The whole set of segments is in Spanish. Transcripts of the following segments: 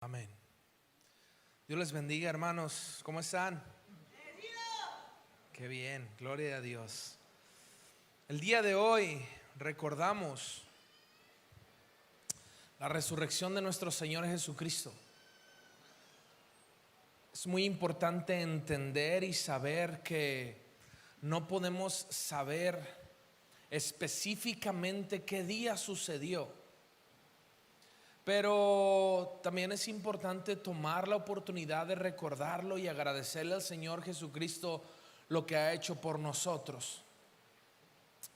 Amén. Dios les bendiga, hermanos. ¿Cómo están? Qué bien, gloria a Dios. El día de hoy recordamos la resurrección de nuestro Señor Jesucristo. Es muy importante entender y saber que no podemos saber específicamente qué día sucedió. Pero también es importante tomar la oportunidad de recordarlo y agradecerle al Señor Jesucristo lo que ha hecho por nosotros.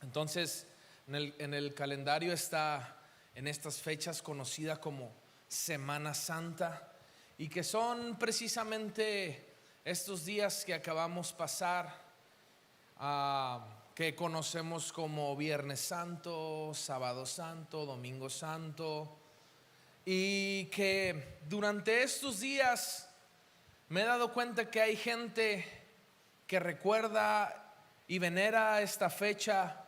Entonces, en el calendario está en estas fechas conocida como Semana Santa, y que son precisamente estos días que acabamos pasar, que conocemos como Viernes Santo, Sábado Santo, Domingo Santo. Y que durante estos días me he dado cuenta que hay gente que recuerda y venera esta fecha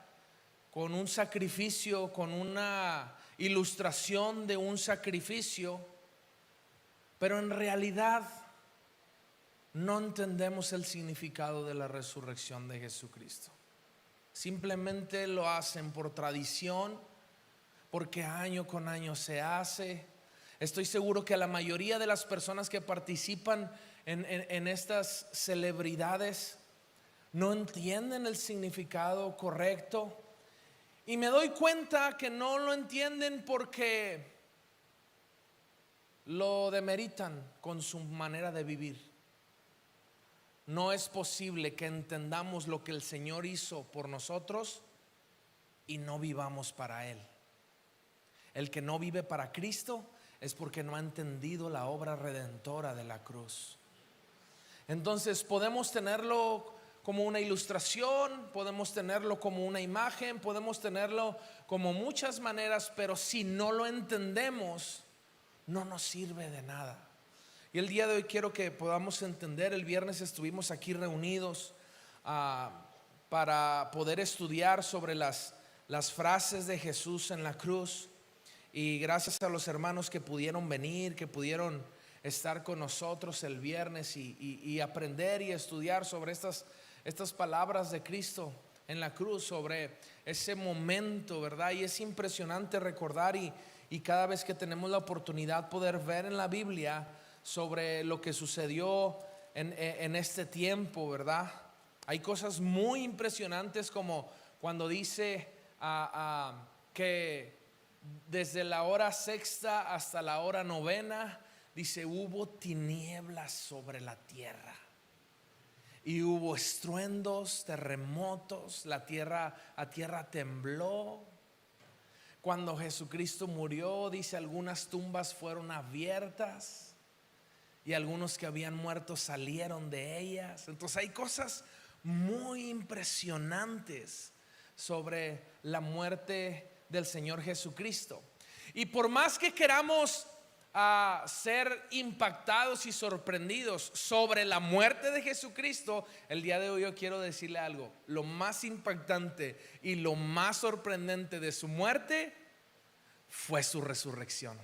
con un sacrificio, con una ilustración de un sacrificio, pero en realidad no entendemos el significado de la resurrección de Jesucristo. Simplemente lo hacen por tradición, porque año con año se hace. Estoy seguro que la mayoría de las personas que participan en estas celebridades no entienden el significado correcto, y me doy cuenta que no lo entienden porque lo demeritan con su manera de vivir. No es posible que entendamos lo que el Señor hizo por nosotros y no vivamos para Él. El que no vive para Cristo es porque no ha entendido la obra redentora de la cruz. Entonces podemos tenerlo como una ilustración, podemos tenerlo como una imagen, podemos tenerlo como muchas maneras, pero si no lo entendemos, no nos sirve de nada. Y el día de hoy quiero que podamos entender. El viernes estuvimos aquí reunidos para poder estudiar sobre las frases de Jesús en la cruz. Y gracias a los hermanos que pudieron venir, que pudieron estar con nosotros el viernes y aprender y estudiar sobre estas palabras de Cristo en la cruz, sobre ese momento, ¿verdad? Y es impresionante recordar y cada vez que tenemos la oportunidad poder ver en la Biblia sobre lo que sucedió en este tiempo, ¿verdad? Hay cosas muy impresionantes, como cuando dice que desde la hora sexta hasta la hora novena, dice, hubo tinieblas sobre la tierra y hubo estruendos, terremotos, la tierra tembló. Cuando Jesucristo murió, dice, algunas tumbas fueron abiertas y algunos que habían muerto salieron de ellas. Entonces hay cosas muy impresionantes sobre la muerte del Señor Jesucristo. Y por más que queramos ser impactados y sorprendidos sobre la muerte de Jesucristo, el día de hoy yo quiero decirle algo. Lo más impactante y lo más sorprendente de su muerte fue su resurrección.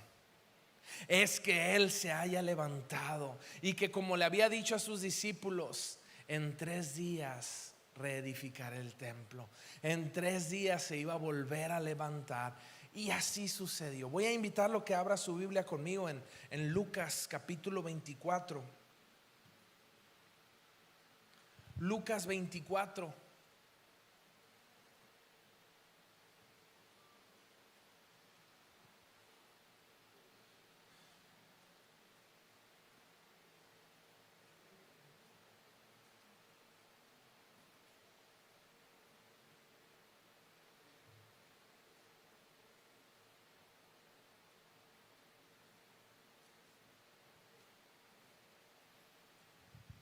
Es que Él se haya levantado y que, como le había dicho a sus discípulos, en 3 días reedificar el templo. En 3 días se iba a volver a levantar, y así sucedió. Voy a invitarlo a que abra su Biblia conmigo en Lucas capítulo 24. Lucas 24.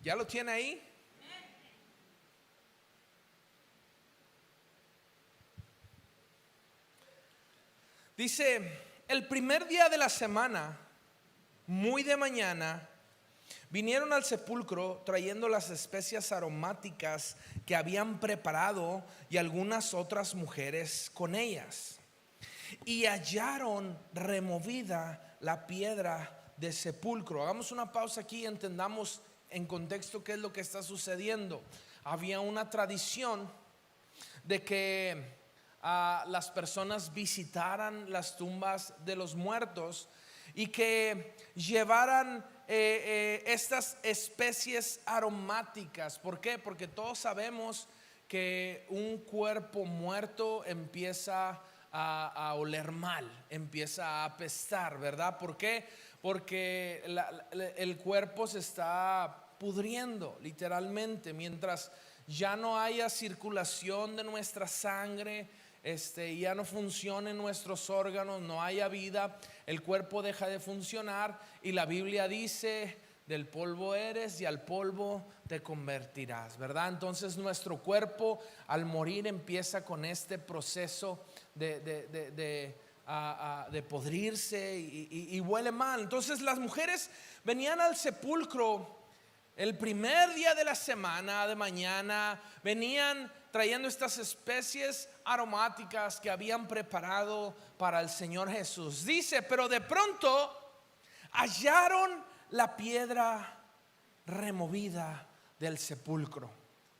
¿Ya lo tiene ahí? Dice, el primer día de la semana, muy de mañana, vinieron al sepulcro trayendo las especias aromáticas que habían preparado, y algunas otras mujeres con ellas. Y hallaron removida la piedra de sepulcro. Hagamos una pausa aquí y entendamos en contexto qué es lo que está sucediendo. Había una tradición de que las personas visitaran las tumbas de los muertos y que llevaran estas especies aromáticas. ¿Por qué? Porque todos sabemos que un cuerpo muerto empieza a oler mal, empieza a apestar, ¿verdad? ¿Por qué? Porque el cuerpo se está pudriendo literalmente. Mientras ya no haya circulación de nuestra sangre, ya no funcionen nuestros órganos, no haya vida, el cuerpo deja de funcionar. Y la Biblia dice: del polvo eres y al polvo te convertirás, ¿verdad? Entonces nuestro cuerpo al morir empieza con este proceso de podrirse y huele mal. Entonces las mujeres venían al sepulcro el primer día de la semana, de mañana, venían trayendo estas especies aromáticas que habían preparado para el Señor Jesús. Dice: pero de pronto hallaron la piedra removida del sepulcro.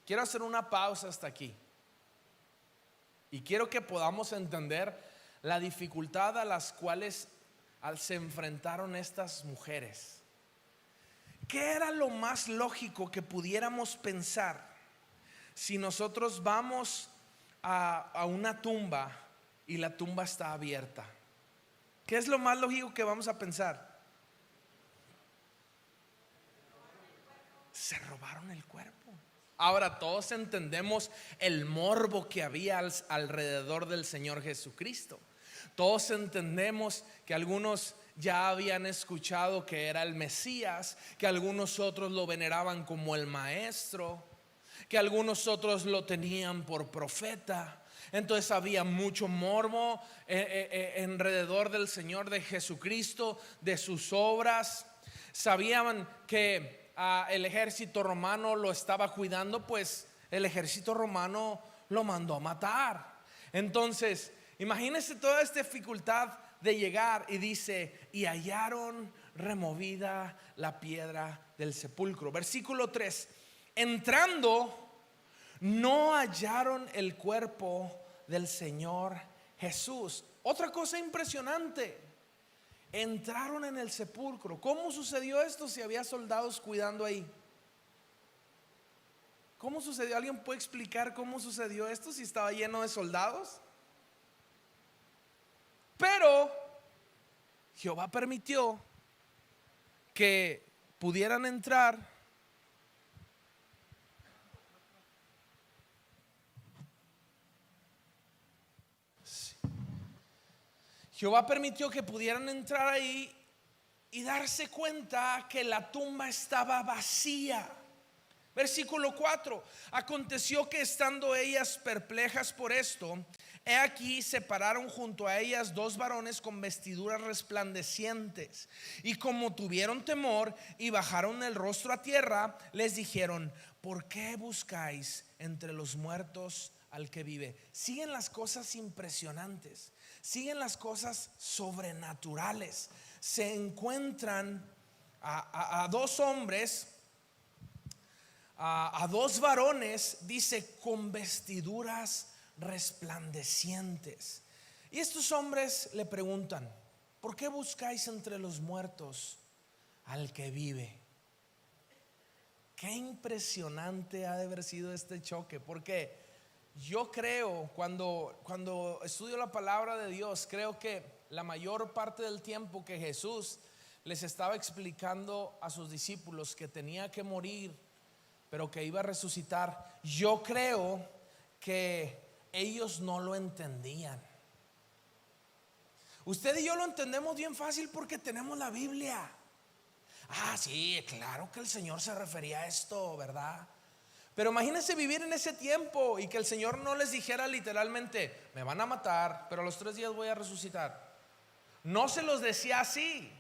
Quiero hacer una pausa hasta aquí y quiero que podamos entender la dificultad a las cuales se enfrentaron estas mujeres. ¿Qué era lo más lógico que pudiéramos pensar si nosotros vamos a una tumba y la tumba está abierta? ¿Qué es lo más lógico que vamos a pensar? Se robaron el cuerpo. Ahora todos entendemos el morbo que había alrededor del Señor Jesucristo. Todos entendemos que algunos ya habían escuchado que era el Mesías, que algunos otros lo veneraban como el maestro, que algunos otros lo tenían por profeta. Entonces había mucho morbo alrededor del Señor de Jesucristo, de sus obras. Sabían que el ejército romano lo estaba cuidando, pues el ejército romano lo mandó a matar. Entonces imagínense toda esta dificultad de llegar, y dice: y hallaron removida la piedra del sepulcro. Versículo 3: entrando, no hallaron el cuerpo del Señor Jesús. Otra cosa impresionante: entraron en el sepulcro. ¿Cómo sucedió esto si había soldados cuidando ahí? ¿Cómo sucedió? ¿Alguien puede explicar cómo sucedió esto si estaba lleno de soldados? Pero Jehová permitió que pudieran entrar. Jehová permitió que pudieran entrar ahí y darse cuenta que la tumba estaba vacía. Versículo 4: aconteció que estando ellas perplejas por esto, he aquí se pararon junto a ellas dos varones con vestiduras resplandecientes, y como tuvieron temor y bajaron el rostro a tierra, les dijeron: ¿por qué buscáis entre los muertos al que vive? Siguen las cosas impresionantes, siguen las cosas sobrenaturales. Se encuentran a dos hombres, a dos varones, dice, con vestiduras resplandecientes. Y estos hombres le preguntan: ¿por qué buscáis entre los muertos al que vive? Qué impresionante ha de haber sido este choque, porque yo creo, cuando estudio la palabra de Dios, creo que la mayor parte del tiempo que Jesús les estaba explicando a sus discípulos que tenía que morir, pero que iba a resucitar, yo creo que ellos no lo entendían. Usted y yo lo entendemos bien fácil porque tenemos la Biblia. Sí, claro que el Señor se refería a esto, ¿verdad? Pero imagínense vivir en ese tiempo y que el Señor no les dijera literalmente: me van a matar, pero a los 3 días voy a resucitar. No se los decía así.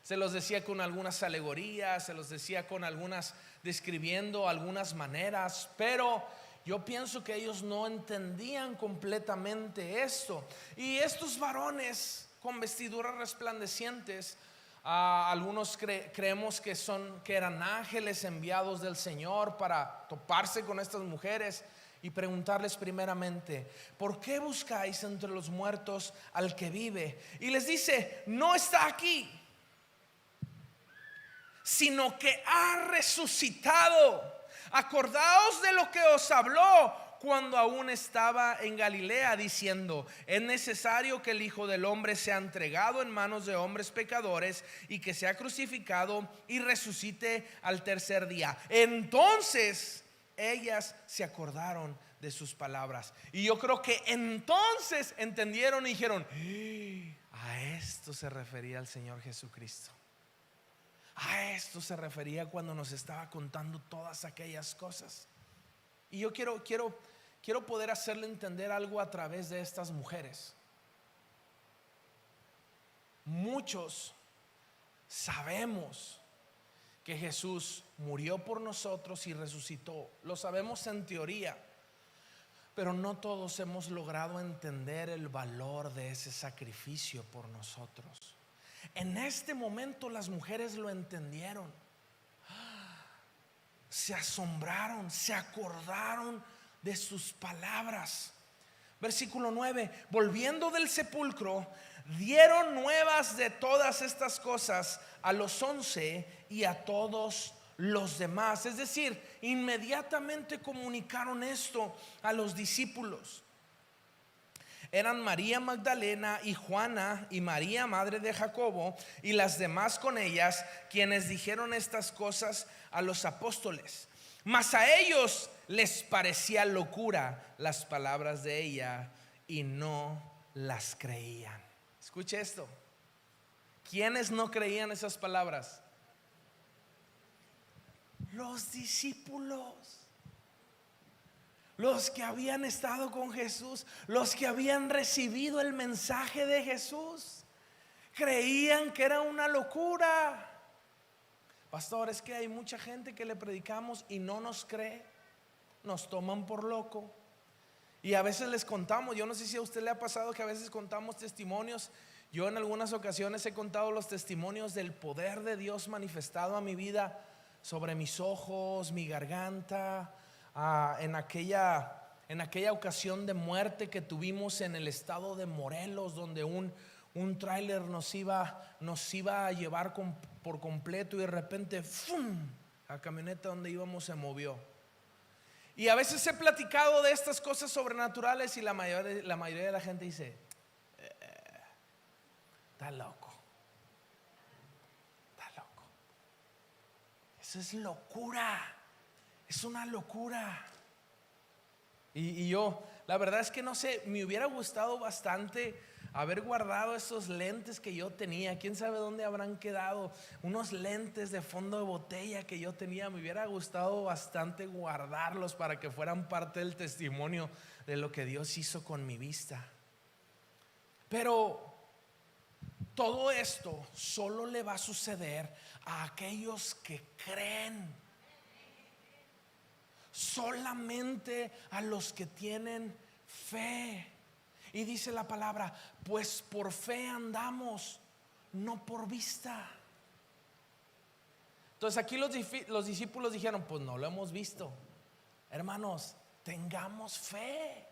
Se los decía con algunas alegorías, se los decía con algunas, describiendo algunas maneras, pero yo pienso que ellos no entendían completamente esto. Y estos varones con vestiduras resplandecientes Algunos creemos que eran ángeles enviados del Señor para toparse con estas mujeres y preguntarles primeramente: ¿por qué buscáis entre los muertos al que vive? Y les dice: no está aquí, sino que ha resucitado. Acordaos de lo que os habló cuando aún estaba en Galilea, diciendo: es necesario que el Hijo del Hombre sea entregado en manos de hombres pecadores y que sea crucificado y resucite al tercer día. Entonces ellas se acordaron de sus palabras. Y yo creo que entonces entendieron y dijeron: a esto se refería el Señor Jesucristo. A esto se refería cuando nos estaba contando todas aquellas cosas. Y yo quiero poder hacerle entender algo a través de estas mujeres. Muchos sabemos que Jesús murió por nosotros y resucitó. Lo sabemos en teoría, pero no todos hemos logrado entender el valor de ese sacrificio por nosotros. En este momento las mujeres lo entendieron. Se asombraron, se acordaron de sus palabras. Versículo 9: volviendo del sepulcro, dieron nuevas de todas estas cosas a los 11 y a todos los demás. Es decir, inmediatamente comunicaron esto a los discípulos. Eran María Magdalena y Juana y María, madre de Jacobo, y las demás con ellas, quienes dijeron estas cosas a los apóstoles. Mas a ellos les parecía locura las palabras de ella y no las creían. Escuche esto. ¿Quiénes no creían esas palabras? Los discípulos. Los que habían estado con Jesús, los que habían recibido el mensaje de Jesús, creían que era una locura. Pastor, es que hay mucha gente que le predicamos y no nos cree, nos toman por loco. Y a veces les contamos, yo no sé si a usted le ha pasado que a veces contamos testimonios. Yo en algunas ocasiones he contado los testimonios del poder de Dios manifestado a mi vida, sobre mis ojos, mi garganta. En aquella ocasión de muerte que tuvimos en el estado de Morelos, donde un tráiler nos iba a llevar por completo, y de repente ¡fum!, la camioneta donde íbamos se movió. Y a veces he platicado de estas cosas sobrenaturales y la mayoría de la gente dice: está loco, está loco. Eso es locura. Es una locura. Y yo, la verdad es que no sé, me hubiera gustado bastante haber guardado esos lentes que yo tenía. Quién sabe dónde habrán quedado. Unos lentes de fondo de botella que yo tenía. Me hubiera gustado bastante guardarlos para que fueran parte del testimonio de lo que Dios hizo con mi vista. Pero todo esto solo le va a suceder a aquellos que creen. Solamente a los que tienen fe. Y dice la palabra: pues por fe andamos, no por vista. Entonces aquí los discípulos dijeron: pues no lo hemos visto. Hermanos, tengamos fe.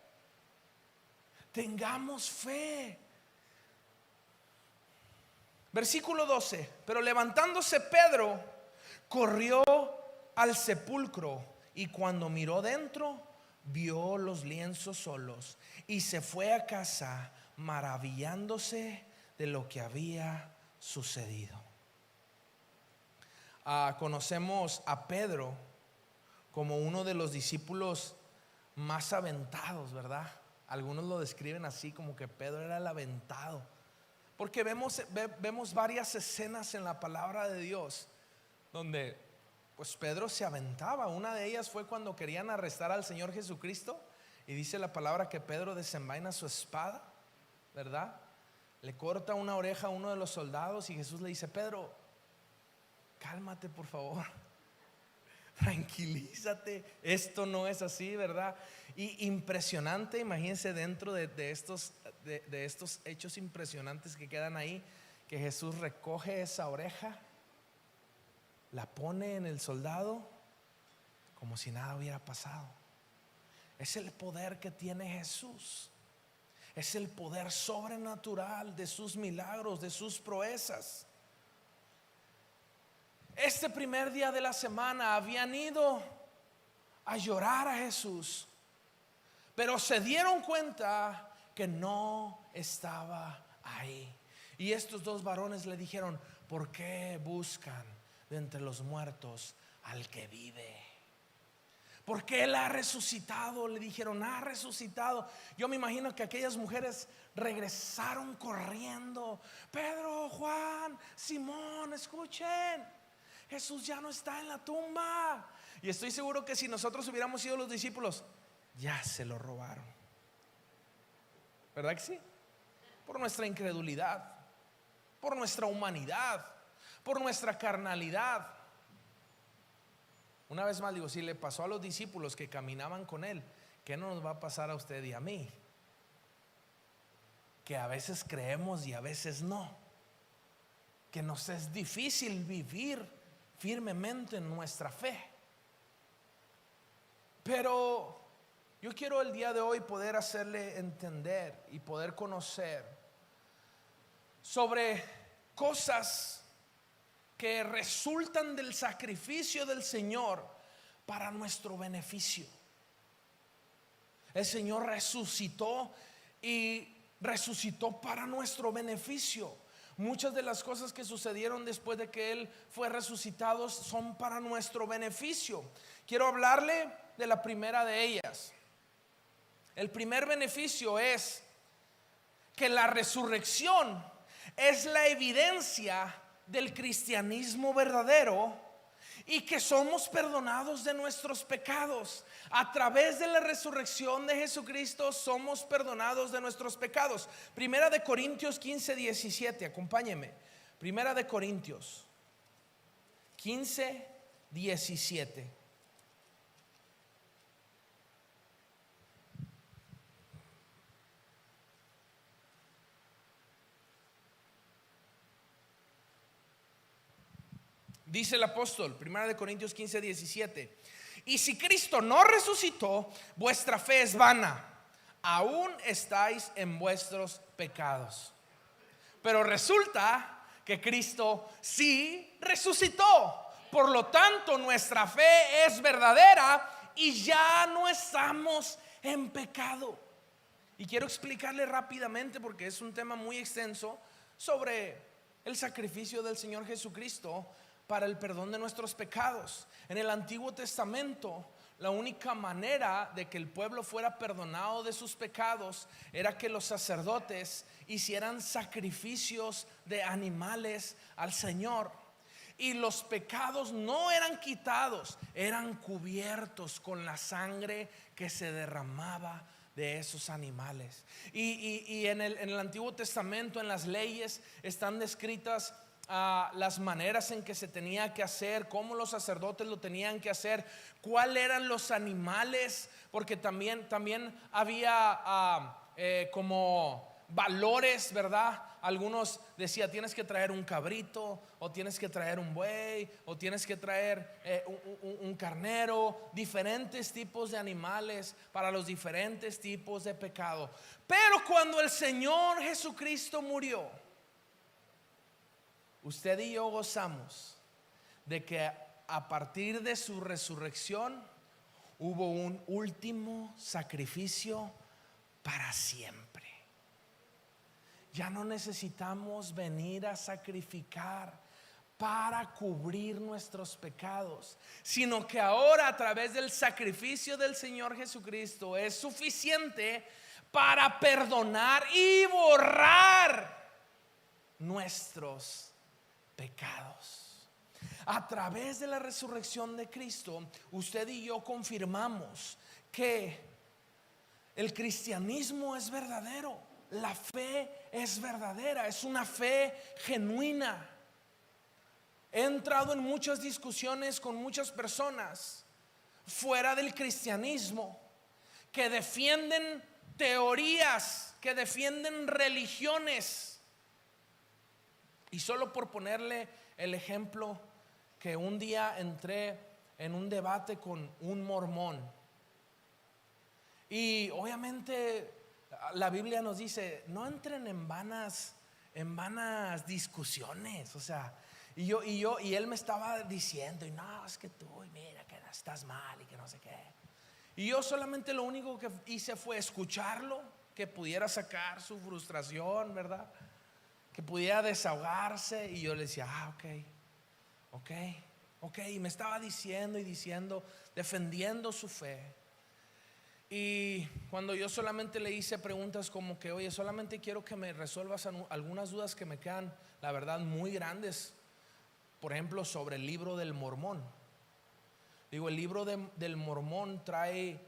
Tengamos fe. Versículo 12: pero levantándose Pedro, corrió al sepulcro, y cuando miró dentro, vio los lienzos solos, y se fue a casa maravillándose de lo que había sucedido. Conocemos a Pedro como uno de los discípulos más aventados, ¿verdad? Algunos lo describen así, como que Pedro era el aventado, porque vemos varias escenas en la palabra de Dios donde pues Pedro se aventaba. Una de ellas fue cuando querían arrestar al Señor Jesucristo, y dice la palabra que Pedro desenvaina su espada, ¿verdad? Le corta una oreja a uno de los soldados y Jesús le dice: Pedro, cálmate por favor, tranquilízate, esto no es así, ¿verdad? Y impresionante, imagínense, dentro de estos hechos impresionantes que quedan ahí, que Jesús recoge esa oreja, la pone en el soldado como si nada hubiera pasado. Es el poder que tiene Jesús. Es el poder sobrenatural de sus milagros, de sus proezas. Este primer día de la semana habían ido a llorar a Jesús, pero se dieron cuenta que no estaba ahí. Y estos dos varones le dijeron: ¿por qué buscan de entre los muertos al que vive? Porque Él ha resucitado. Le dijeron: ha resucitado. Yo me imagino que aquellas mujeres regresaron corriendo: Pedro, Juan, Simón, escuchen, Jesús ya no está en la tumba. Y estoy seguro que si nosotros hubiéramos sido los discípulos, ya se lo robaron. ¿Verdad que sí? Por nuestra incredulidad, por nuestra humanidad, por nuestra carnalidad. Una vez más digo, si le pasó a los discípulos que caminaban con Él, ¿qué no nos va a pasar a usted y a mí? Que a veces creemos y a veces no. Que nos es difícil vivir firmemente en nuestra fe. Pero yo quiero el día de hoy poder hacerle entender y poder conocer sobre cosas que resultan del sacrificio del Señor para nuestro beneficio. El Señor resucitó y resucitó para nuestro beneficio. Muchas de las cosas que sucedieron después de que Él fue resucitado son para nuestro beneficio. Quiero hablarle de la primera de ellas. El primer beneficio es que la resurrección es la evidencia del cristianismo verdadero y que somos perdonados de nuestros pecados. A través de la resurrección de Jesucristo somos perdonados de nuestros pecados. Primera de Corintios 15:17, acompáñeme. Primera de Corintios 15:17. Dice el apóstol, 1 Corintios 15:17: y si Cristo no resucitó, vuestra fe es vana, aún estáis en vuestros pecados. Pero resulta que Cristo sí resucitó. Por lo tanto, nuestra fe es verdadera y ya no estamos en pecado. Y quiero explicarle rápidamente, porque es un tema muy extenso, sobre el sacrificio del Señor Jesucristo para el perdón de nuestros pecados. En el Antiguo Testamento, la única manera de que el pueblo fuera perdonado de sus pecados era que los sacerdotes hicieran sacrificios de animales al Señor. Y los pecados no eran quitados, eran cubiertos con la sangre que se derramaba de esos animales. Y en el Antiguo Testamento, en las leyes, están descritas las maneras en que se tenía que hacer, cómo los sacerdotes lo tenían que hacer, cuáles eran los animales, porque también había como valores, ¿verdad? Algunos decían: tienes que traer un cabrito, o tienes que traer un buey, o tienes que traer un carnero, diferentes tipos de animales para los diferentes tipos de pecado. Pero cuando el Señor Jesucristo murió, usted y yo gozamos de que a partir de su resurrección hubo un último sacrificio para siempre. Ya no necesitamos venir a sacrificar para cubrir nuestros pecados, sino que ahora, a través del sacrificio del Señor Jesucristo, es suficiente para perdonar y borrar nuestros pecados. A través de la resurrección de Cristo, usted y yo confirmamos que el cristianismo es verdadero, la fe es verdadera, es una fe genuina. He entrado en muchas discusiones con muchas personas fuera del cristianismo que defienden teorías, que defienden religiones Y solo por ponerle el ejemplo, que un día entré en un debate con un mormón. Y obviamente la Biblia nos dice, no entren en vanas discusiones. O sea, y él me estaba diciendo, y no, es que tú, y mira que estás mal y que no sé qué. Y yo solamente lo único que hice fue escucharlo, que pudiera sacar su frustración, ¿verdad? Que pudiera desahogarse. Y yo le decía, ok. Y me estaba diciendo y diciendo, defendiendo su fe. Y cuando yo solamente le hice preguntas como que, oye, solamente quiero que me resuelvas algunas dudas que me quedan, la verdad, muy grandes. Por ejemplo, sobre el libro del Mormón. Digo, el libro del Mormón trae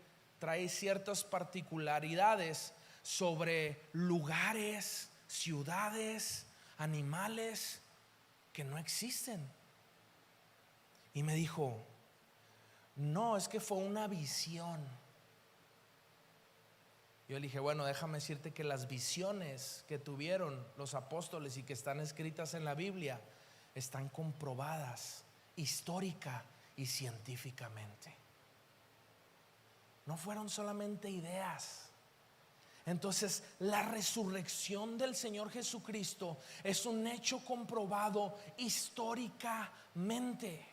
ciertas particularidades sobre lugares, ciudades, animales que no existen. Y me dijo, no, es que fue una visión. Yo le dije, bueno, déjame decirte que las visiones que tuvieron los apóstoles y que están escritas en la Biblia están comprobadas histórica y científicamente. No fueron solamente ideas. Entonces, la resurrección del Señor Jesucristo es un hecho comprobado históricamente.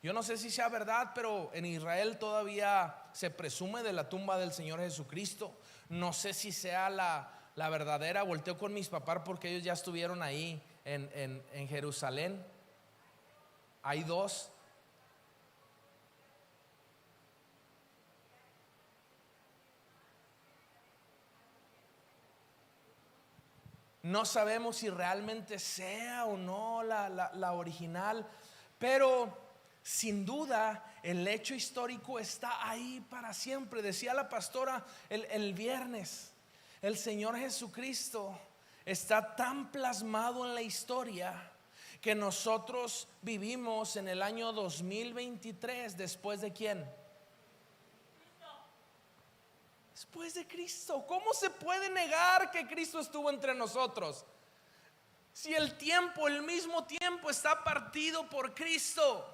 Yo no sé si sea verdad, pero en Israel todavía se presume de la tumba del Señor Jesucristo. No sé si sea la verdadera. Volteo con mis papás porque ellos ya estuvieron ahí en Jerusalén. Hay dos. No sabemos si realmente sea o no la original, pero sin duda el hecho histórico está ahí para siempre. Decía la pastora el viernes, el Señor Jesucristo está tan plasmado en la historia que nosotros vivimos en el año 2023 después de ¿quién? Después de Cristo. ¿Cómo se puede negar que Cristo estuvo entre nosotros? Si el mismo tiempo está partido por Cristo.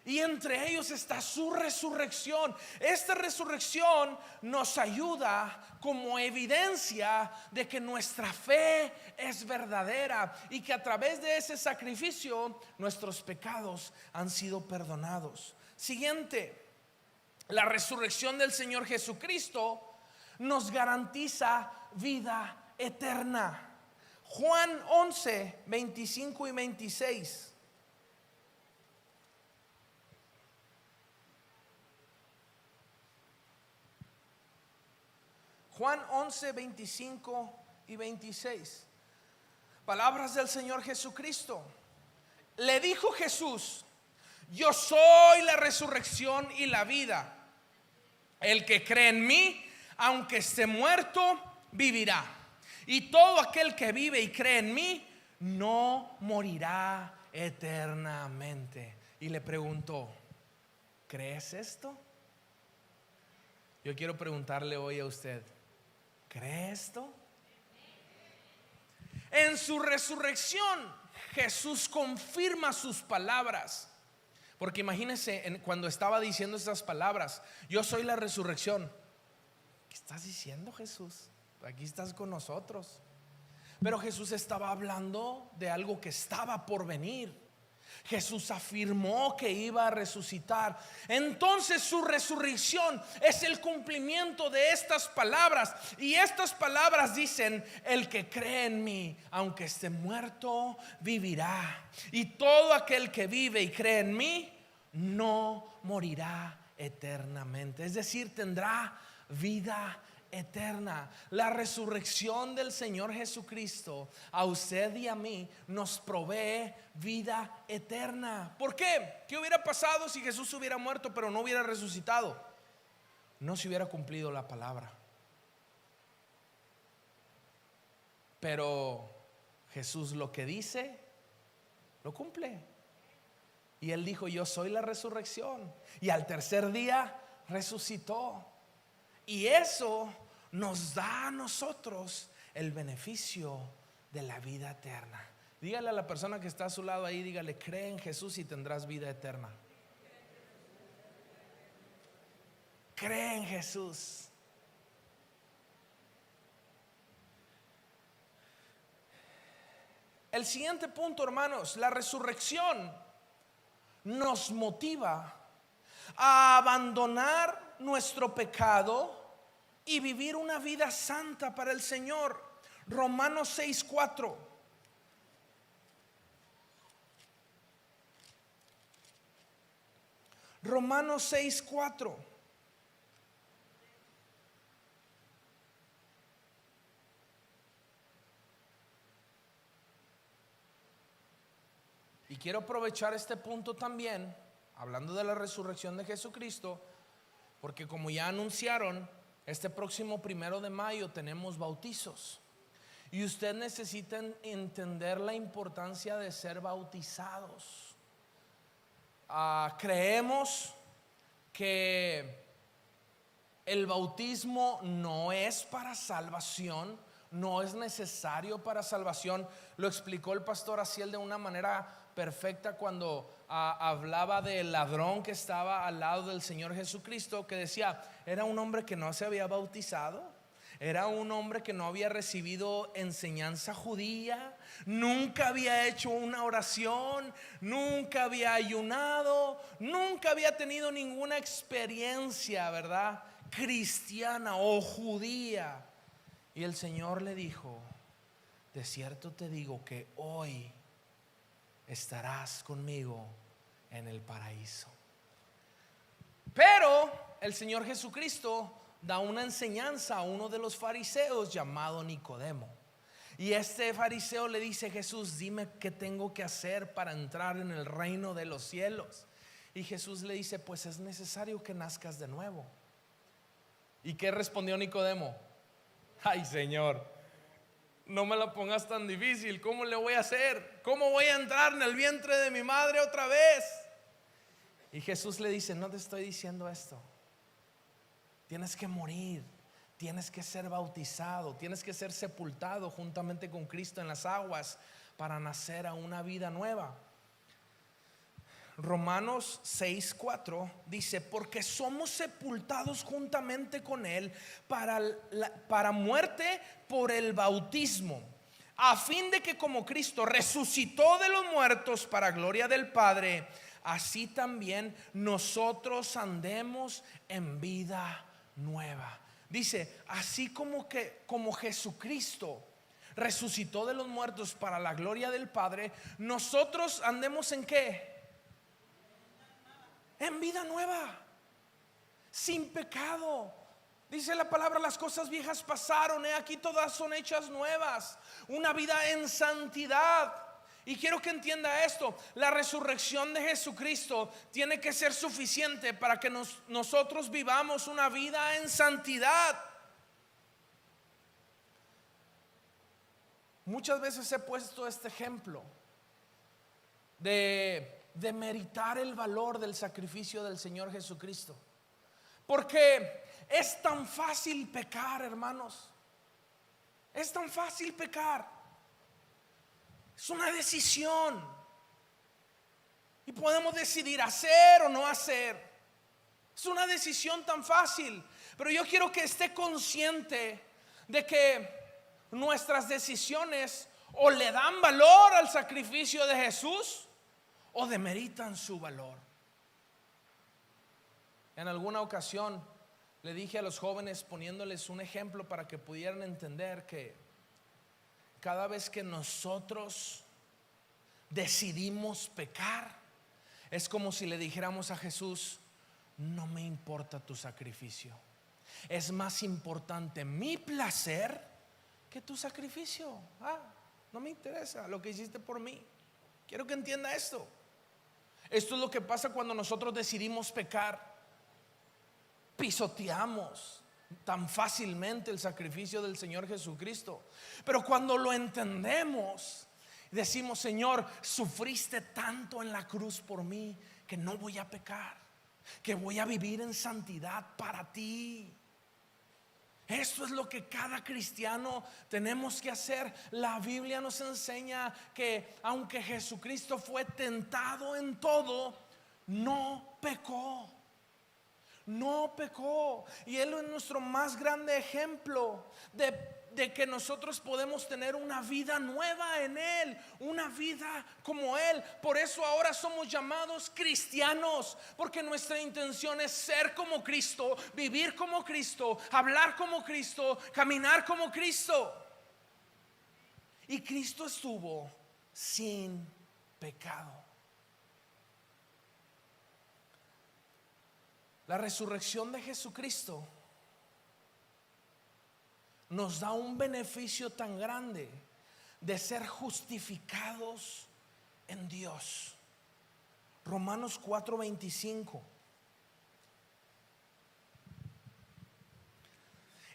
Y entre ellos está su resurrección. Esta resurrección nos ayuda como evidencia de que nuestra fe es verdadera y que a través de ese sacrificio nuestros pecados han sido perdonados. Siguiente. La resurrección del Señor Jesucristo nos garantiza vida eterna. Juan 11, 25 y 26. Juan 11, 25 y 26. Palabras del Señor Jesucristo. Le dijo Jesús: yo soy la resurrección y la vida. El que cree en mí, aunque esté muerto, vivirá. Y todo aquel que vive y cree en mí, no morirá eternamente. Y le preguntó: ¿crees esto? Yo quiero preguntarle hoy a usted: ¿cree esto? En su resurrección, Jesús confirma sus palabras. Porque imagínense cuando estaba diciendo estas palabras: yo soy la resurrección. ¿Qué estás diciendo, Jesús? Aquí estás con nosotros. Pero Jesús estaba hablando de algo que estaba por venir. Jesús afirmó que iba a resucitar. Entonces su resurrección es el cumplimiento de estas palabras. Y estas palabras dicen: el que cree en mí, aunque esté muerto, vivirá. Y todo aquel que vive y cree en mí, no morirá eternamente. Es decir, tendrá vida eterna. La resurrección del Señor Jesucristo a usted y a mí nos provee vida eterna. ¿Por qué? ¿Qué hubiera pasado si Jesús hubiera muerto pero no hubiera resucitado? No se hubiera cumplido la palabra. Pero Jesús lo que dice, lo cumple. Y Él dijo: yo soy la resurrección. Y al tercer día resucitó. Y eso nos da a nosotros el beneficio de la vida eterna. Dígale a la persona que está a su lado ahí, dígale: cree en Jesús y tendrás vida eterna. Cree en Jesús. El siguiente punto, hermanos: la resurrección nos motiva a abandonar nuestro pecado y vivir una vida santa para el Señor. Romanos 6:4. Romanos 6:4. Y quiero aprovechar este punto también, hablando de la resurrección de Jesucristo, porque como ya anunciaron, este próximo 1 de mayo tenemos bautizos. Y usted necesita entender la importancia de ser bautizados. Creemos que el bautismo no es para salvación, no es necesario para salvación. Lo explicó el pastor Aciel de una manera perfecta cuando hablaba del ladrón que estaba al lado del Señor Jesucristo, que decía: era un hombre que no se había bautizado, era un hombre que no había recibido enseñanza judía, nunca había hecho una oración, nunca había ayunado, nunca había tenido ninguna experiencia, ¿verdad?, cristiana o judía. Y el Señor le dijo: de cierto te digo que hoy estarás conmigo en el paraíso. Pero el Señor Jesucristo da una enseñanza a uno de los fariseos llamado Nicodemo. Y este fariseo le dice: Jesús, dime qué tengo que hacer para entrar en el reino de los cielos. Y Jesús le dice: pues es necesario que nazcas de nuevo. ¿Y qué respondió Nicodemo? Ay, Señor, no me la pongas tan difícil. ¿Cómo le voy a hacer? ¿Cómo voy a entrar en el vientre de mi madre otra vez? Y Jesús le dice: no te estoy diciendo esto. Tienes que morir, tienes que ser bautizado, tienes que ser sepultado juntamente con Cristo en las aguas para nacer a una vida nueva. Romanos 6:4 dice: porque somos sepultados juntamente con Él para muerte por el bautismo, a fin de que como Cristo resucitó de los muertos para gloria del Padre, así también nosotros andemos en vida nueva. Dice: así como Jesucristo resucitó de los muertos para la gloria del Padre, nosotros andemos ¿en qué? En vida nueva, sin pecado. Dice la palabra: las cosas viejas pasaron, aquí todas son hechas nuevas. Una vida en santidad. Y quiero que entienda esto: la resurrección de Jesucristo tiene que ser suficiente para que nosotros vivamos una vida en santidad. Muchas veces he puesto este ejemplo de meritar el valor del sacrificio del Señor Jesucristo, porque es tan fácil pecar, hermanos. Es tan fácil pecar. Es una decisión y podemos decidir hacer o no hacer. Es una decisión tan fácil. Pero yo quiero que esté consciente de que nuestras decisiones o le dan valor al sacrificio de Jesús o demeritan su valor. En alguna ocasión le dije a los jóvenes, poniéndoles un ejemplo para que pudieran entender, que cada vez que nosotros decidimos pecar, es como si le dijéramos a Jesús: no me importa tu sacrificio, es más importante mi placer que tu sacrificio. No me interesa lo que hiciste por mí. Quiero que entienda esto. Esto es lo que pasa cuando nosotros decidimos pecar. Pisoteamos tan fácilmente el sacrificio del Señor Jesucristo. Pero cuando lo entendemos, decimos: Señor, sufriste tanto en la cruz por mí, que no voy a pecar, que voy a vivir en santidad para ti. Esto es lo que cada cristiano tenemos que hacer. La Biblia nos enseña que aunque Jesucristo fue tentado en todo, no pecó. No pecó. Y Él es nuestro más grande ejemplo de que nosotros podemos tener una vida nueva en Él, una vida como Él. Por eso ahora somos llamados cristianos, porque nuestra intención es ser como Cristo, vivir como Cristo, hablar como Cristo, caminar como Cristo. Y Cristo estuvo sin pecado. La resurrección de Jesucristo nos da un beneficio tan grande de ser justificados en Dios. Romanos 4:25.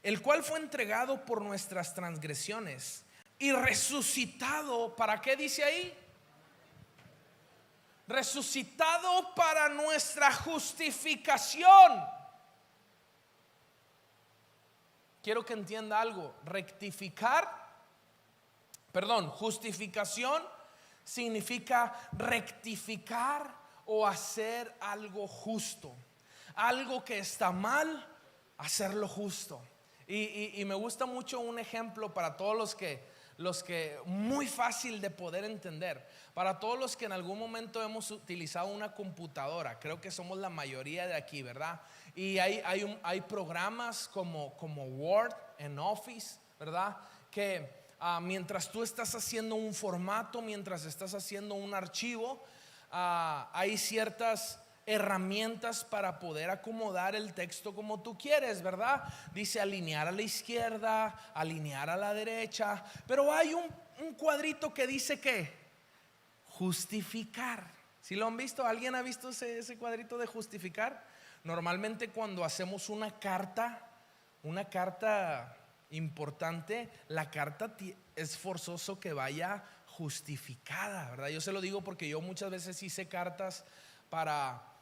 El cual fue entregado por nuestras transgresiones y resucitado, ¿para qué dice ahí? Resucitado para nuestra justificación. Quiero que entienda algo. Justificación significa rectificar o hacer algo justo. Algo que está mal, hacerlo justo. Y me gusta mucho un ejemplo para todos los que muy fácil de poder entender. Para todos los que en algún momento hemos utilizado una computadora, creo que somos la mayoría de aquí, ¿verdad? Y hay programas como Word en Office, ¿verdad? Que mientras tú estás haciendo un formato, mientras estás haciendo un archivo, hay ciertas herramientas para poder acomodar el texto como tú quieres, ¿verdad? Dice alinear a la izquierda, alinear a la derecha, pero hay un cuadrito que dice que justificar. ¿Sí lo han visto? ¿Alguien ha visto ese cuadrito de justificar? Normalmente cuando hacemos una carta importante, la carta es forzoso que vaya justificada, ¿verdad? Yo se lo digo porque yo muchas veces hice cartas para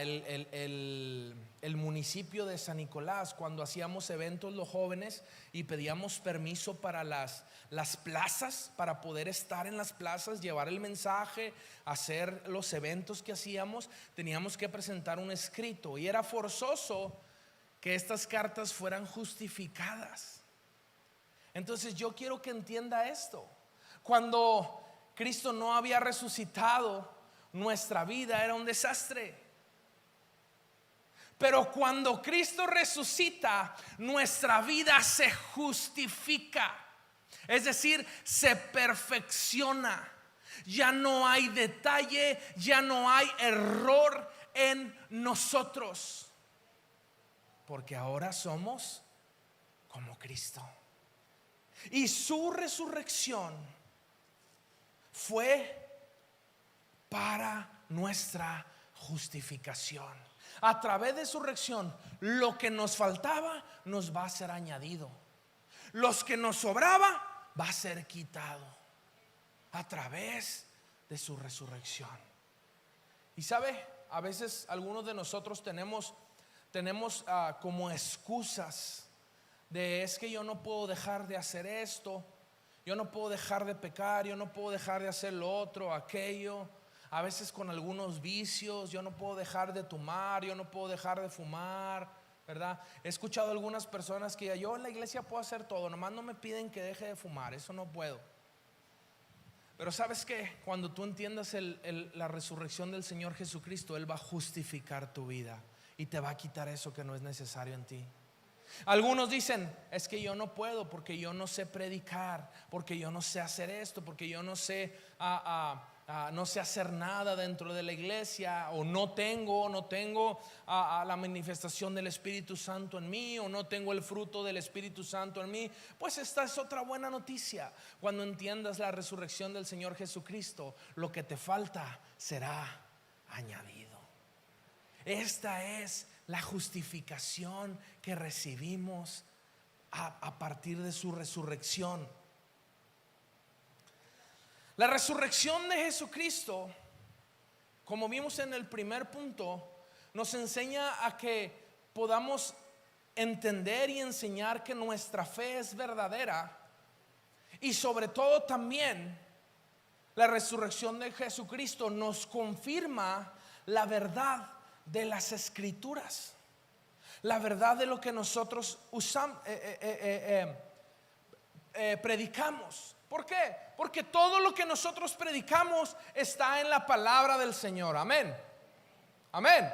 el municipio de San Nicolás, cuando hacíamos eventos los jóvenes y pedíamos permiso para las plazas, para poder estar en las plazas, llevar el mensaje, hacer los eventos que hacíamos, teníamos que presentar un escrito y era forzoso que estas cartas fueran justificadas. Entonces yo quiero que entienda esto. Cuando Cristo no había resucitado, nuestra vida era un desastre. Pero cuando Cristo resucita, nuestra vida se justifica. Es decir, se perfecciona. Ya no hay detalle, ya no hay error en nosotros. Porque ahora somos como Cristo. Y su resurrección fue para nuestra justificación. A través de su resurrección, lo que nos faltaba nos va a ser añadido. Los que nos sobraba va a ser quitado a través de su resurrección. Y sabe, a veces algunos de nosotros tenemos como excusas de es que yo no puedo dejar de hacer esto, yo no puedo dejar de pecar, yo no puedo dejar de hacer lo otro, aquello. A veces con algunos vicios, yo no puedo dejar de tomar, yo no puedo dejar de fumar, ¿verdad? He escuchado algunas personas que yo en la iglesia puedo hacer todo, nomás no me piden que deje de fumar, eso no puedo. Pero ¿sabes qué? Cuando tú entiendas la resurrección del Señor Jesucristo, Él va a justificar tu vida y te va a quitar eso que no es necesario en ti. Algunos dicen, es que yo no puedo porque yo no sé predicar, porque yo no sé hacer esto, porque yo no sé no sé hacer nada dentro de la iglesia, o no tengo la manifestación del Espíritu Santo en mí, o no tengo el fruto del Espíritu Santo en mí. Pues esta es otra buena noticia. Cuando entiendas la resurrección del Señor Jesucristo, lo que te falta será añadido. Esta es la justificación que recibimos a partir de su resurrección. La resurrección de Jesucristo, como vimos en el primer punto, nos enseña a que podamos entender y enseñar que nuestra fe es verdadera, y sobre todo también la resurrección de Jesucristo nos confirma la verdad de las Escrituras, la verdad de lo que nosotros usamos, predicamos. ¿Por qué? Porque todo lo que nosotros predicamos está en la palabra del Señor. Amén. Amén.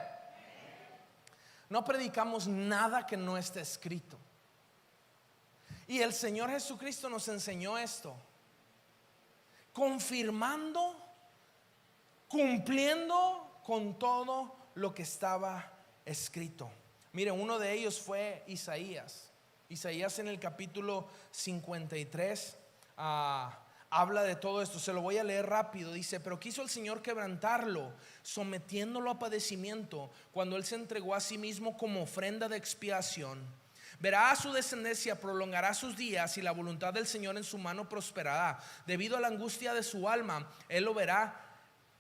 No predicamos nada que no esté escrito. Y el Señor Jesucristo nos enseñó esto, confirmando, cumpliendo con todo lo que estaba escrito. Mire, uno de ellos fue Isaías. Isaías en el capítulo 53 habla de todo esto. Se lo voy a leer rápido. Dice: pero quiso el Señor quebrantarlo, sometiéndolo a padecimiento, cuando Él se entregó a sí mismo como ofrenda de expiación. Verá a su descendencia, prolongará sus días, y la voluntad del Señor en su mano prosperará. Debido a la angustia de su alma, Él lo verá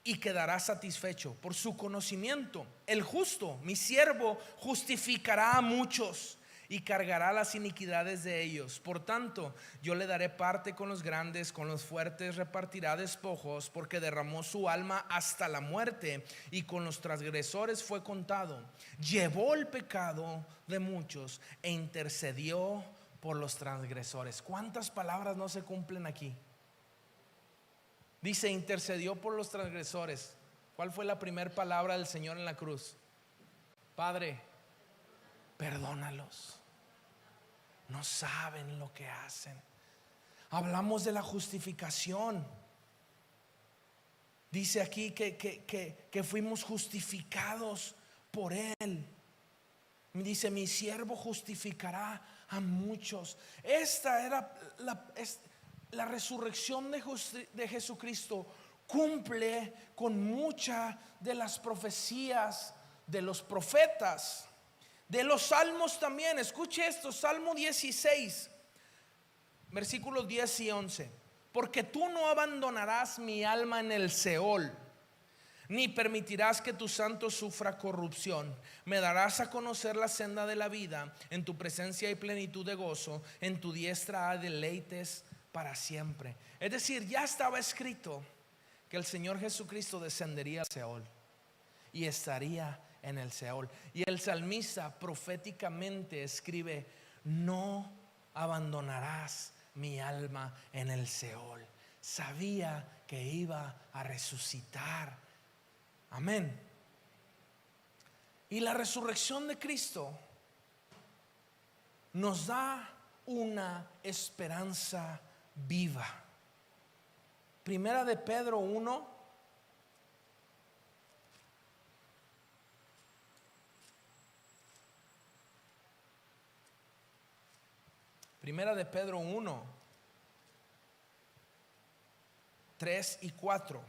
y quedará satisfecho. Por su conocimiento, el justo, mi siervo, justificará a muchos y cargará las iniquidades de ellos. Por tanto, yo le daré parte con los grandes, con los fuertes repartirá despojos, porque derramó su alma hasta la muerte, y con los transgresores fue contado. Llevó el pecado de muchos e intercedió por los transgresores. ¿Cuántas palabras no se cumplen aquí? Dice: intercedió por los transgresores. ¿Cuál fue la primera palabra del Señor en la cruz? Padre, perdónalos, no saben lo que hacen. Hablamos de la justificación. Dice aquí que fuimos justificados por Él. Dice: mi siervo justificará a muchos. Esta era la resurrección de Jesucristo. Cumple con muchas de las profecías de los profetas, de los salmos también. Escuche esto, Salmo 16, versículos 10 y 11. Porque tú no abandonarás mi alma en el Seol, ni permitirás que tu santo sufra corrupción. Me darás a conocer la senda de la vida. En tu presencia hay plenitud de gozo, en tu diestra hay deleites para siempre. Es decir, ya estaba escrito que el Señor Jesucristo descendería al Seol y estaría en el Seol. Y el salmista proféticamente escribe: no abandonarás mi alma en el Seol. Sabía que iba a resucitar. Amén. Y la resurrección de Cristo nos da una esperanza viva. Primera de Pedro 1. Primera de Pedro 1, 3 y 4.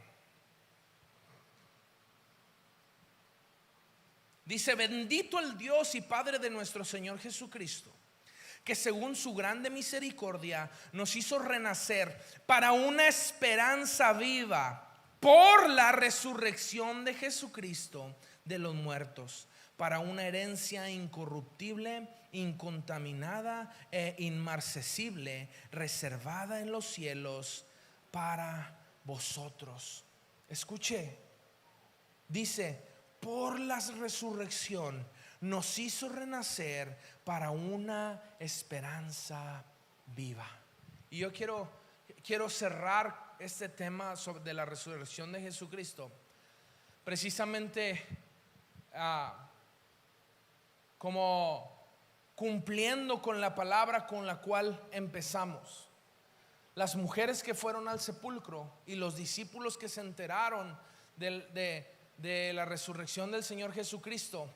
Dice: bendito el Dios y Padre de nuestro Señor Jesucristo, que según su grande misericordia nos hizo renacer para una esperanza viva por la resurrección de Jesucristo de los muertos, para una herencia incorruptible, incontaminada e inmarcesible, reservada en los cielos para vosotros. Escuche, dice: por la resurrección nos hizo renacer para una esperanza viva. Y yo quiero cerrar este tema de la resurrección de Jesucristo precisamente como cumpliendo con la palabra con la cual empezamos. Las mujeres que fueron al sepulcro y los discípulos que se enteraron de la resurrección del Señor Jesucristo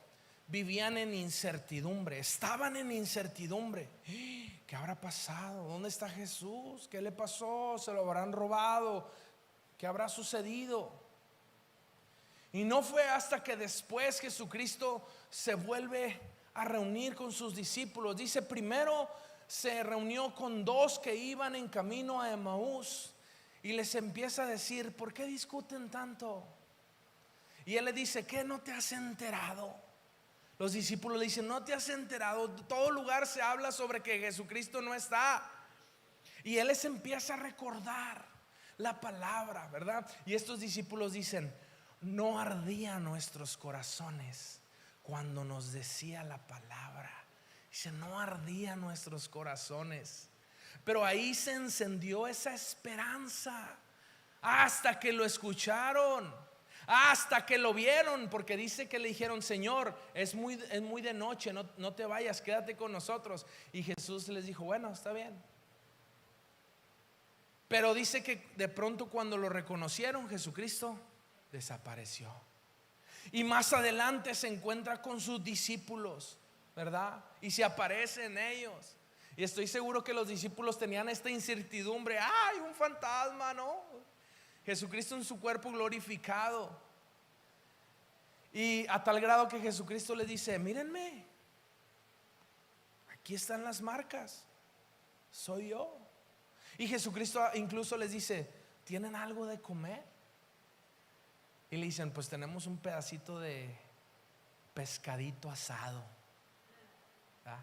vivían en incertidumbre, estaban en incertidumbre. ¿Qué habrá pasado? ¿Dónde está Jesús? ¿Qué le pasó? ¿Se lo habrán robado? ¿Qué habrá sucedido? Y no fue hasta que después Jesucristo se vuelve a reunir con sus discípulos. Dice: primero se reunió con dos que iban en camino a Emaús y les empieza a decir: ¿por qué discuten tanto? Y Él le dice: ¿qué no te has enterado Los discípulos le dicen: ¿no te has enterado? Todo lugar se habla sobre que Jesucristo no está. Y Él les empieza a recordar la palabra, ¿verdad? Y estos discípulos dicen: no ardían nuestros corazones cuando nos decía la palabra. Dice: no ardían nuestros corazones. Pero ahí se encendió esa esperanza hasta que lo escucharon, hasta que lo vieron, porque dice que le dijeron: Señor, es muy de noche, no te vayas, quédate con nosotros. Y Jesús les dijo: bueno, está bien. Pero dice que de pronto, cuando lo reconocieron, Jesucristo desapareció. Y más adelante se encuentra con sus discípulos, ¿verdad? Y se aparece en ellos. Y estoy seguro que los discípulos tenían esta incertidumbre: ¡ay, un fantasma! ¿No? Jesucristo en su cuerpo glorificado. Y a tal grado que Jesucristo les dice: mírenme, aquí están las marcas, soy yo. Y Jesucristo incluso les dice: ¿tienen algo de comer? Y le dicen: pues tenemos un pedacito de pescadito asado. ¿Ah?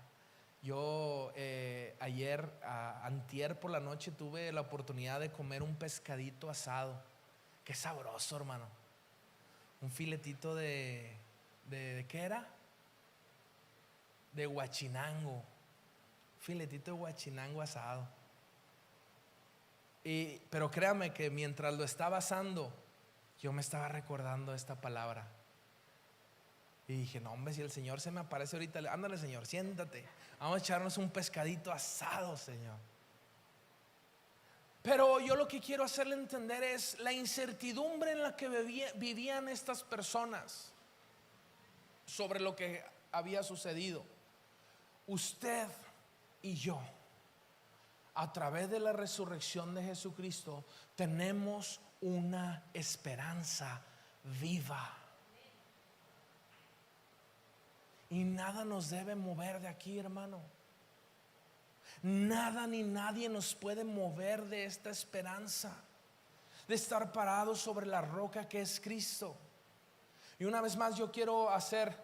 Yo antier por la noche tuve la oportunidad de comer un pescadito asado. Qué sabroso, hermano. Un filetito de ¿qué era? De guachinango. Filetito de guachinango asado. Pero créame que mientras lo estaba asando, yo me estaba recordando esta palabra. Y dije: no, hombre, si el Señor se me aparece ahorita, ándale, Señor, siéntate, vamos a echarnos un pescadito asado, Señor. Pero yo lo que quiero hacerle entender es la incertidumbre en la que vivían estas personas sobre lo que había sucedido. Usted y yo, a través de la resurrección de Jesucristo, tenemos una esperanza viva. Y nada nos debe mover de aquí, hermano. Nada ni nadie nos puede mover de esta esperanza, de estar parados sobre la roca que es Cristo. Y una vez más yo quiero hacerle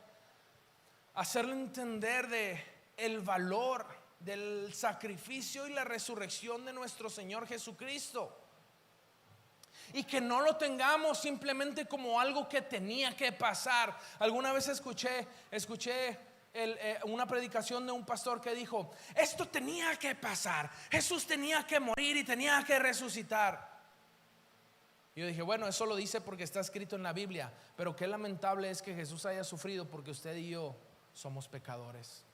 entender de el valor del sacrificio y la resurrección de nuestro Señor Jesucristo, y que no lo tengamos simplemente como algo que tenía que pasar. Alguna vez escuché una predicación de un pastor que dijo: esto tenía que pasar, Jesús tenía que morir y tenía que resucitar. Yo dije: bueno, eso lo dice porque está escrito en la Biblia, pero qué lamentable es que Jesús haya sufrido porque usted y yo somos pecadores.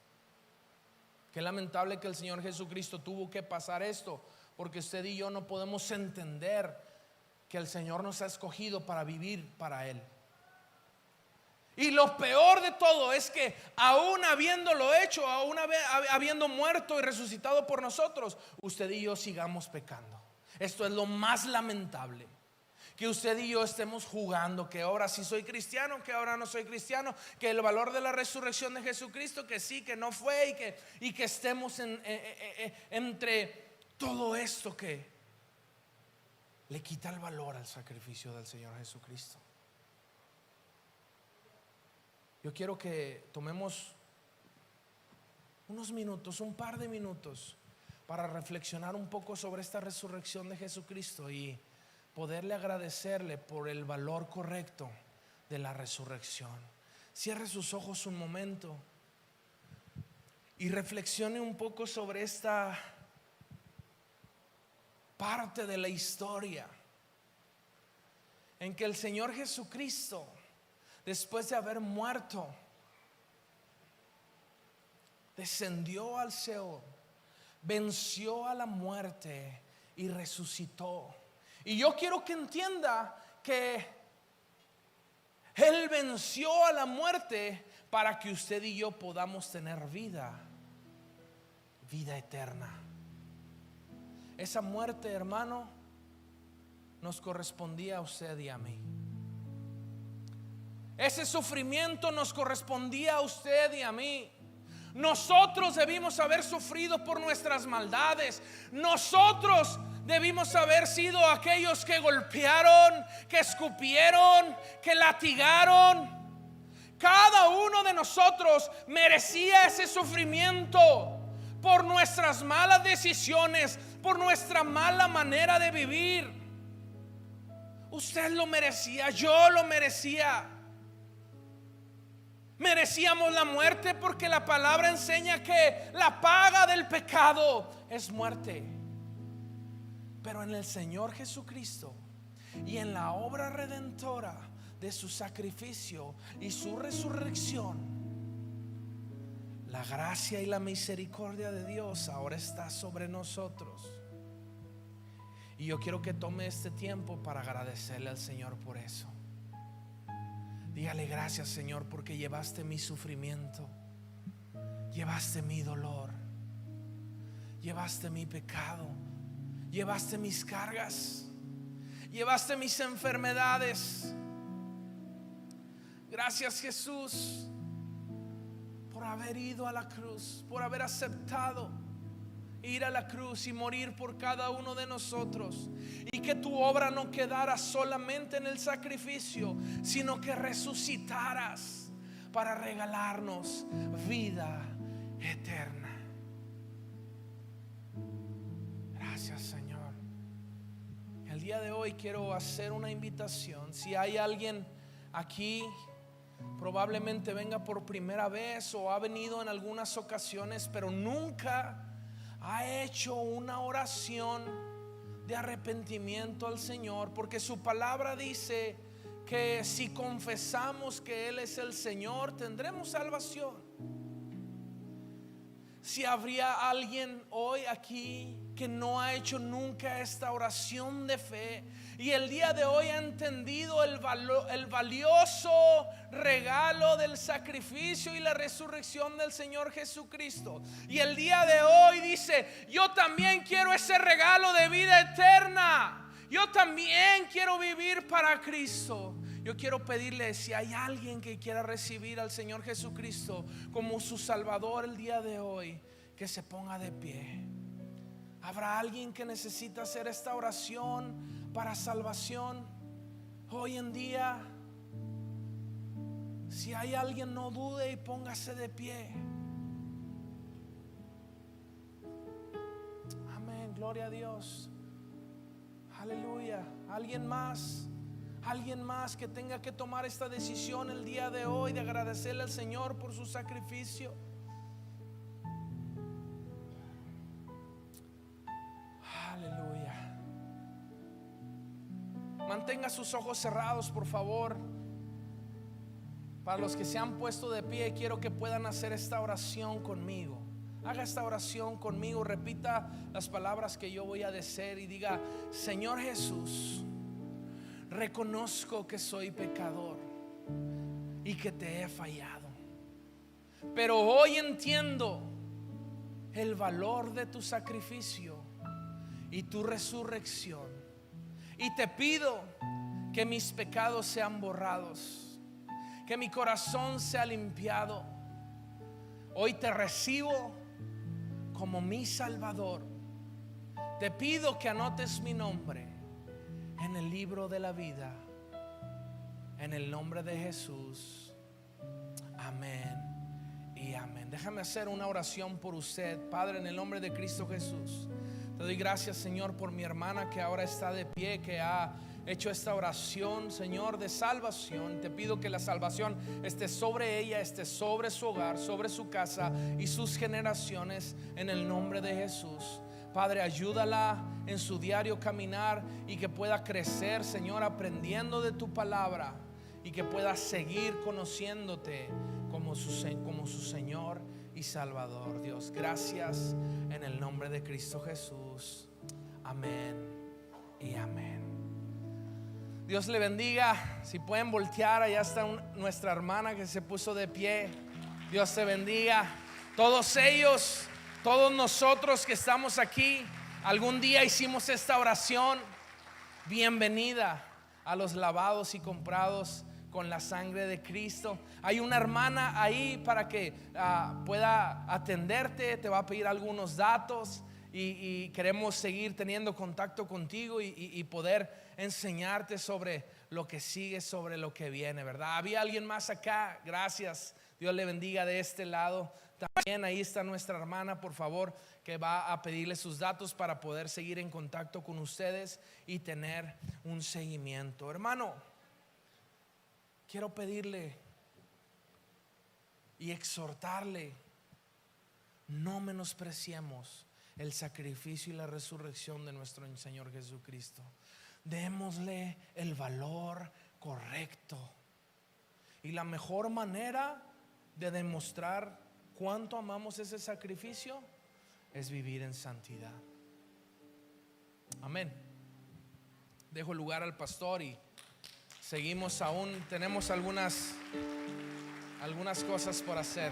Qué lamentable que el Señor Jesucristo tuvo que pasar esto, porque usted y yo no podemos entender que el Señor nos ha escogido para vivir para Él. Y lo peor de todo es que aún habiéndolo hecho, aún habiendo muerto y resucitado por nosotros, usted y yo sigamos pecando. Esto es lo más lamentable. Que usted y yo estemos jugando, que ahora sí soy cristiano, que ahora no soy cristiano, que el valor de la resurrección de Jesucristo, que sí, que no fue, y que estemos entre todo esto que le quita el valor al sacrificio del Señor Jesucristo. Yo quiero que tomemos unos minutos, un par de minutos, para reflexionar un poco sobre esta resurrección de Jesucristo y poderle agradecerle por el valor correcto de la resurrección. Cierre sus ojos un momento y reflexione un poco sobre esta parte de la historia en que el Señor Jesucristo, después de haber muerto, descendió al Seol, venció a la muerte y resucitó. Y yo quiero que entienda que Él venció a la muerte para que usted y yo podamos tener vida eterna. Esa muerte, hermano, nos correspondía a usted y a mí. Ese sufrimiento nos correspondía a usted y a mí. Nosotros debimos haber sufrido por nuestras maldades. Nosotros debimos haber sido aquellos que golpearon, que escupieron, que latigaron, Cada uno de nosotros merecía ese sufrimiento por nuestras malas decisiones, por nuestra mala manera de vivir. Usted lo merecía, yo lo merecía. Merecíamos la muerte porque la palabra enseña que la paga del pecado es muerte. Pero en el Señor Jesucristo y en la obra redentora de su sacrificio y su resurrección, la gracia y la misericordia de Dios ahora está sobre nosotros. Y yo quiero que tome este tiempo para agradecerle al Señor por eso. Dígale: gracias, Señor, porque llevaste mi sufrimiento, llevaste mi dolor, llevaste mi pecado, llevaste mis cargas, llevaste mis enfermedades. Gracias, Jesús, por haber ido a la cruz, por haber aceptado ir a la cruz y morir por cada uno de nosotros, y que tu obra no quedara solamente en el sacrificio, sino que resucitaras para regalarnos vida eterna. Gracias, Señor. El día de hoy quiero hacer una invitación. Si hay alguien aquí, probablemente venga por primera vez o ha venido en algunas ocasiones, pero nunca ha hecho una oración de arrepentimiento al Señor, porque su palabra dice que si confesamos que Él es el Señor, tendremos salvación. Si habría alguien hoy aquí que no ha hecho nunca esta oración de fe y el día de hoy ha entendido el valioso regalo del sacrificio y la resurrección del Señor Jesucristo, y el día de hoy dice: yo también quiero ese regalo de vida eterna, yo también quiero vivir para Cristo. Yo quiero pedirle, si hay alguien que quiera recibir al Señor Jesucristo como su Salvador el día de hoy, que se ponga de pie. ¿Habrá alguien que necesita hacer esta oración para salvación hoy en día? Si hay alguien, no dude y póngase de pie. Amén, gloria a Dios. Aleluya. ¿Alguien más? Alguien más que tenga que tomar esta decisión el día de hoy de agradecerle al Señor por su sacrificio. Aleluya. Mantenga sus ojos cerrados, por favor. Para los que se han puesto de pie, quiero que puedan hacer esta oración conmigo. Haga esta oración conmigo. Repita las palabras que yo voy a decir y diga: Señor Jesús, reconozco que soy pecador y que te he fallado, pero hoy entiendo el valor de tu sacrificio y tu resurrección, y te pido que mis pecados sean borrados, que mi corazón sea limpiado. Hoy te recibo como mi Salvador. Te pido que anotes mi nombre en el libro de la vida, en el nombre de Jesús. Amén y amén. Déjame hacer una oración por usted. Padre, en el nombre de Cristo Jesús, te doy gracias, Señor, por mi hermana que ahora está de pie, que ha hecho esta oración, Señor, de salvación. Te pido que la salvación esté sobre ella, esté sobre su hogar, sobre su casa y sus generaciones, en el nombre de Jesús. Padre, ayúdala en su diario caminar y que pueda crecer, Señor, aprendiendo de tu palabra, y que pueda seguir conociéndote como su Señor y Salvador. Dios, gracias en el nombre de Cristo Jesús. Amén y amén. Dios le bendiga. Si pueden voltear, allá está nuestra hermana que se puso de pie. Dios te bendiga. Todos ellos, todos nosotros que estamos aquí, algún día hicimos esta oración. Bienvenida a los lavados y comprados con la sangre de Cristo. Hay una hermana ahí para que pueda atenderte. Te va a pedir algunos datos y queremos seguir teniendo contacto contigo y poder enseñarte sobre lo que sigue sobre lo que viene, ¿verdad? Había alguien más acá, gracias, Dios le bendiga de este lado. También ahí está nuestra hermana, por favor, que va a pedirle sus datos para poder seguir en contacto con ustedes y tener un seguimiento. Hermano, quiero pedirle y exhortarle, no menospreciemos el sacrificio y la resurrección de nuestro Señor Jesucristo. Démosle el valor correcto. Y la mejor manera de demostrar cuánto amamos ese sacrificio es vivir en santidad. Amén. Dejo el lugar al pastor y seguimos aún. Tenemos algunas cosas por hacer.